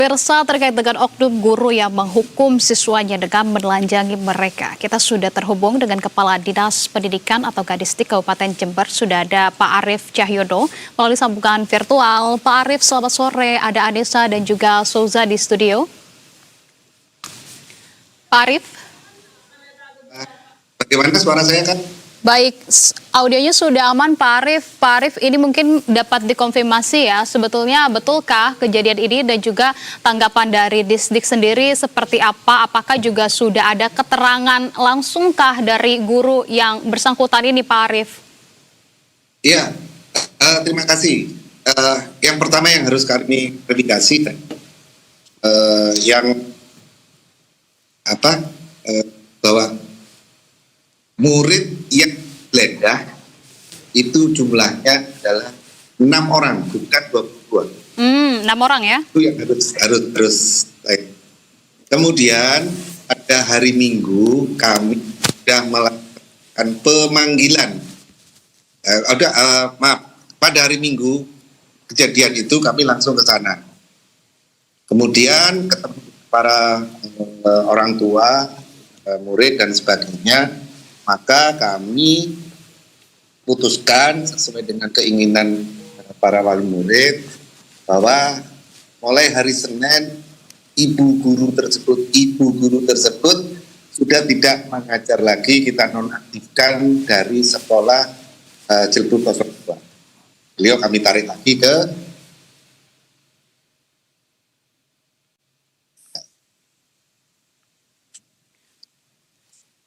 Pemirsa, terkait dengan oknum guru yang menghukum siswanya dengan menelanjangi mereka. Kita sudah terhubung dengan Kepala Dinas Pendidikan atau Kadistik Kabupaten Jember. Sudah ada Pak Arief Cahyono melalui sambungan virtual. Pak Arief, selamat sore. Ada Anissa dan juga Souza di studio. Pak Arief. Bagaimana suara saya kan? Baik, audionya sudah aman Pak Arief. Pak Arief, ini mungkin dapat dikonfirmasi ya, sebetulnya betulkah kejadian ini dan juga tanggapan dari Disdik sendiri seperti apa? Apakah juga sudah ada keterangan langsungkah dari guru yang bersangkutan ini Pak Arief? Iya, terima kasih. Yang pertama yang harus kami verifikasi, bahwa murid yang geledah itu jumlahnya adalah 6 orang, bukan 22. 6 orang ya? Itu yang harus. Kemudian pada hari Minggu kami sudah melakukan pemanggilan. Pada hari Minggu kejadian itu kami langsung ke sana. Kemudian ketemu para orang tua, murid dan sebagainya. Maka kami putuskan sesuai dengan keinginan para wali murid bahwa mulai hari Senin ibu guru tersebut sudah tidak mengajar lagi, kita nonaktifkan dari sekolah Cilebut 02. Beliau kami tarik lagi ke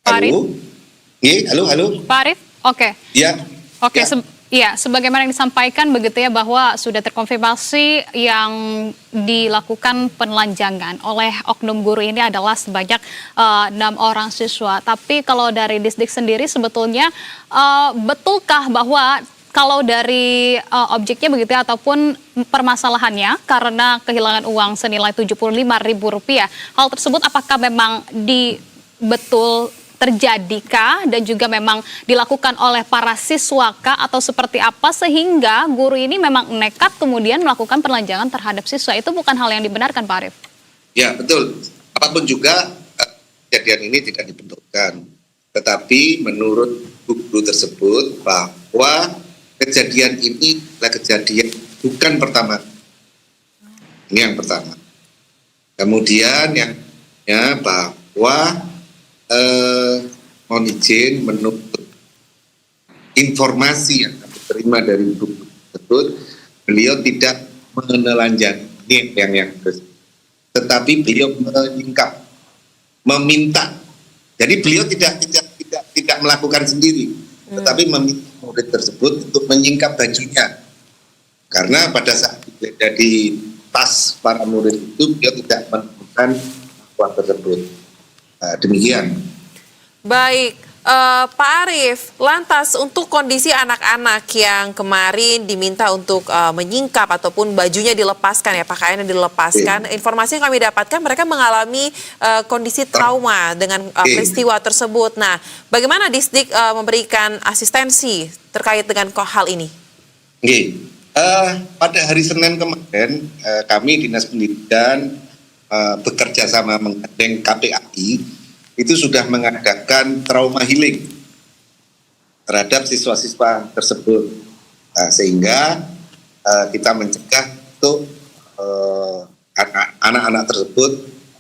Halo. Pak Arief, oke. Ya. Oke, sebagaimana yang disampaikan begitu ya bahwa sudah terkonfirmasi yang dilakukan penelanjangan oleh oknum guru ini adalah sebanyak 6 orang siswa. Tapi kalau dari Disdik sendiri sebetulnya betulkah bahwa kalau dari objeknya begitu ya, ataupun permasalahannya karena kehilangan uang senilai Rp75.000, hal tersebut apakah memang betul terjadikah dan juga memang dilakukan oleh para siswa kah atau seperti apa sehingga guru ini memang nekat kemudian melakukan penelanjangan terhadap siswa? Itu bukan hal yang dibenarkan Pak Arief. Ya betul, apapun juga kejadian ini tidak dibenturkan, tetapi menurut guru tersebut bahwa kejadian ini adalah kejadian bukan pertama. Ini yang pertama. Kemudian yang bahwa mohon izin menurut informasi yang kami terima dari guru tersebut, beliau tidak menelanjangi, ini yang tetapi beliau menyingkap, meminta. Jadi beliau tidak melakukan sendiri, tetapi meminta murid tersebut untuk menyingkap bajunya, karena pada saat jadi tas para murid itu beliau tidak menemukan uang tersebut. Demikian. Baik, Pak Arief, lantas untuk kondisi anak-anak yang kemarin diminta untuk menyingkap ataupun bajunya dilepaskan ya, pakaiannya dilepaskan, informasi yang kami dapatkan mereka mengalami kondisi trauma dengan peristiwa tersebut. Nah, bagaimana Disdik memberikan asistensi terkait dengan hal ini? Pada hari Senin kemarin kami Dinas Pendidikan bekerja sama menggandeng KPAI itu sudah mengadakan trauma healing terhadap siswa-siswa tersebut, sehingga kita mencegah untuk anak-anak tersebut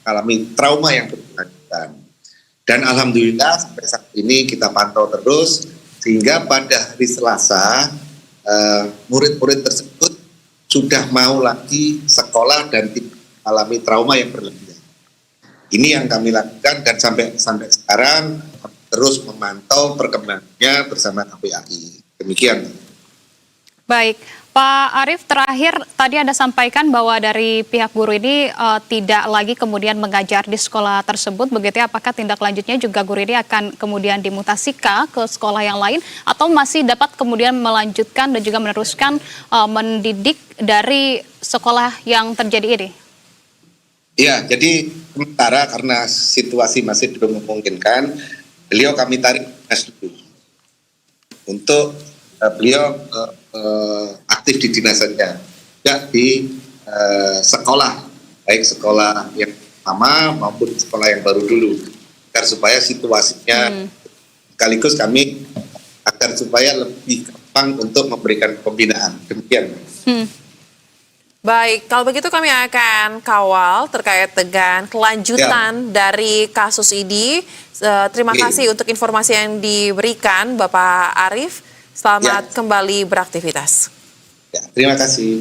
mengalami trauma yang berkelanjutan. Dan alhamdulillah sampai saat ini kita pantau terus sehingga pada hari Selasa murid-murid tersebut sudah mau lagi sekolah dan tidak alami trauma yang berlebihan. Ini yang kami lakukan dan sampai sekarang terus memantau perkembangannya bersama KPAI. Demikian. Baik, Pak Arief, terakhir tadi Anda sampaikan bahwa dari pihak guru ini tidak lagi kemudian mengajar di sekolah tersebut, begitu ya? Apakah tindak lanjutnya juga guru ini akan kemudian dimutasikah ke sekolah yang lain atau masih dapat kemudian melanjutkan dan juga meneruskan mendidik dari sekolah yang terjadi ini? Ya, jadi sementara karena situasi masih belum memungkinkan, beliau kami tarik dulu untuk beliau aktif di dinasnya, tidak di sekolah baik sekolah yang lama maupun sekolah yang baru dulu, agar supaya situasinya sekaligus kami agar supaya lebih gampang untuk memberikan pembinaan. Demikian. Baik, kalau begitu kami akan kawal terkait dengan kelanjutan dari kasus ini. Terima kasih untuk informasi yang diberikan Bapak Arief. Selamat kembali beraktivitas. Terima kasih.